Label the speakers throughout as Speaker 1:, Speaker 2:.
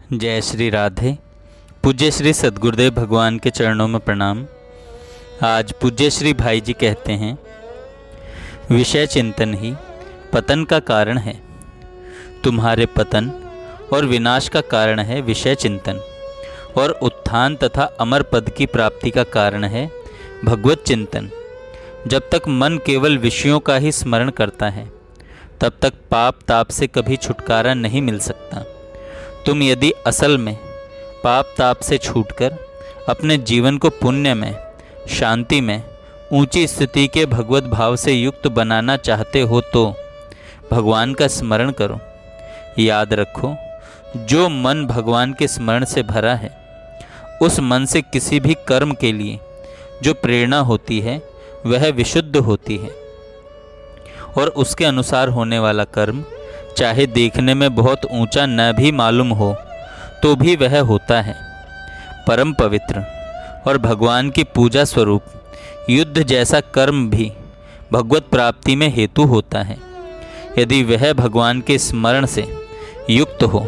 Speaker 1: जय श्री राधे। पूज्य श्री सद्गुरुदेव भगवान के चरणों में प्रणाम। आज पूज्य श्री भाई जी कहते हैं, विषय चिंतन ही पतन का कारण है। तुम्हारे पतन और विनाश का कारण है विषय चिंतन, और उत्थान तथा अमर पद की प्राप्ति का कारण है भगवत चिंतन। जब तक मन केवल विषयों का ही स्मरण करता है, तब तक पाप ताप से कभी छुटकारा नहीं मिल सकता। तुम यदि असल में पाप ताप से छूटकर अपने जीवन को पुण्य में, शांति में, ऊंची स्थिति के भगवत भाव से युक्त बनाना चाहते हो तो भगवान का स्मरण करो। याद रखो, जो मन भगवान के स्मरण से भरा है, उस मन से किसी भी कर्म के लिए जो प्रेरणा होती है वह विशुद्ध होती है, और उसके अनुसार होने वाला कर्म चाहे देखने में बहुत ऊंचा न भी मालूम हो तो भी वह होता है परम पवित्र और भगवान की पूजा स्वरूप। युद्ध जैसा कर्म भी भगवत प्राप्ति में हेतु होता है, यदि वह भगवान के स्मरण से युक्त हो।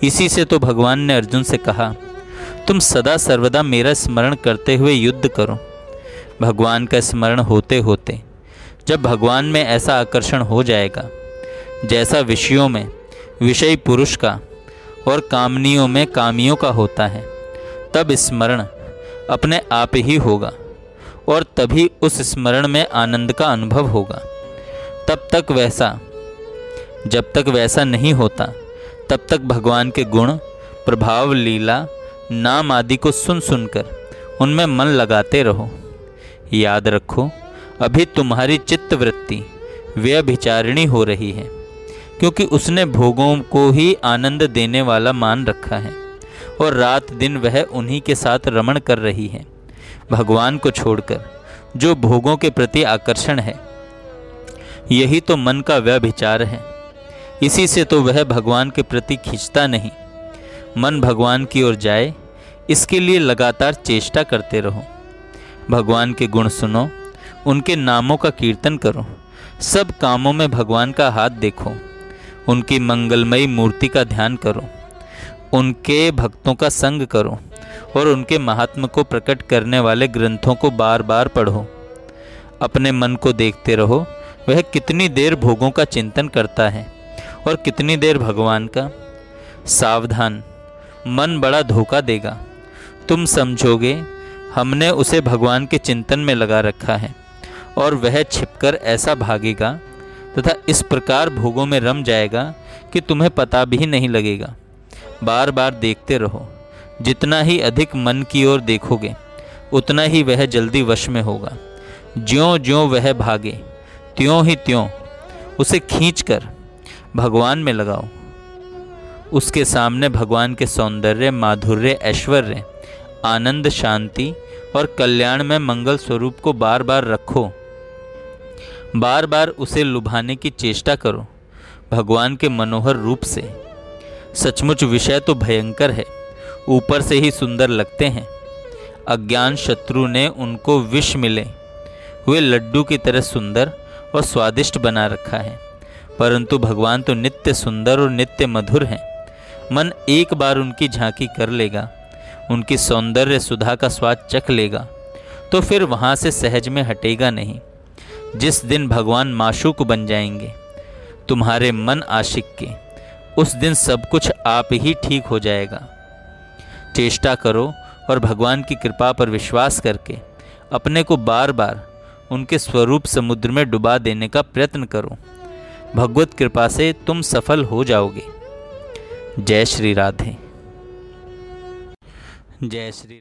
Speaker 1: इसी से तो भगवान ने अर्जुन से कहा, तुम सदा सर्वदा मेरा स्मरण करते हुए युद्ध करो। भगवान का स्मरण होते होते जब भगवान में ऐसा आकर्षण हो जाएगा जैसा विषयों में विषयी पुरुष का और कामनियों में कामियों का होता है, तब स्मरण अपने आप ही होगा और तभी उस स्मरण में आनंद का अनुभव होगा। जब तक वैसा नहीं होता, तब तक भगवान के गुण, प्रभाव, लीला, नाम आदि को सुन सुनकर उनमें मन लगाते रहो। याद रखो, अभी तुम्हारी चित्तवृत्ति व्यभिचारिणी हो रही है, क्योंकि उसने भोगों को ही आनंद देने वाला मान रखा है और रात दिन वह उन्हीं के साथ रमण कर रही है। भगवान को छोड़कर जो भोगों के प्रति आकर्षण है, यही तो मन का व्यभिचार है। इसी से तो वह भगवान के प्रति खींचता नहीं। मन भगवान की ओर जाए, इसके लिए लगातार चेष्टा करते रहो। भगवान के गुण सुनो, उनके नामों का कीर्तन करो, सब कामों में भगवान का हाथ देखो, उनकी मंगलमयी मूर्ति का ध्यान करो, उनके भक्तों का संग करो और उनके महात्म को प्रकट करने वाले ग्रंथों को बार बार पढ़ो। अपने मन को देखते रहो, वह कितनी देर भोगों का चिंतन करता है और कितनी देर भगवान का। सावधान, मन बड़ा धोखा देगा। तुम समझोगे हमने उसे भगवान के चिंतन में लगा रखा है, और वह छिपकर ऐसा भागेगा तथा इस प्रकार भोगों में रम जाएगा कि तुम्हें पता भी नहीं लगेगा। बार बार देखते रहो। जितना ही अधिक मन की ओर देखोगे, उतना ही वह जल्दी वश में होगा। ज्यों ज्यों वह भागे, त्यों ही त्यों उसे खींचकर भगवान में लगाओ। उसके सामने भगवान के सौंदर्य, माधुर्य, ऐश्वर्य, आनंद, शांति और कल्याण में मंगल स्वरूप को बार बार रखो। बार बार उसे लुभाने की चेष्टा करो भगवान के मनोहर रूप से। सचमुच विषय तो भयंकर है, ऊपर से ही सुंदर लगते हैं। अज्ञान शत्रु ने उनको विष मिले हुए लड्डू की तरह सुंदर और स्वादिष्ट बना रखा है, परंतु भगवान तो नित्य सुंदर और नित्य मधुर हैं। मन एक बार उनकी झांकी कर लेगा, उनकी सौंदर्य सुधा का स्वाद चख लेगा, तो फिर वहाँ से सहज में हटेगा नहीं। जिस दिन भगवान माशूक बन जाएंगे तुम्हारे मन आशिक के, उस दिन सब कुछ आप ही ठीक हो जाएगा। चेष्टा करो और भगवान की कृपा पर विश्वास करके अपने को बार बार उनके स्वरूप समुद्र में डुबा देने का प्रयत्न करो। भगवत कृपा से तुम सफल हो जाओगे। जय श्री राधे। जय श्री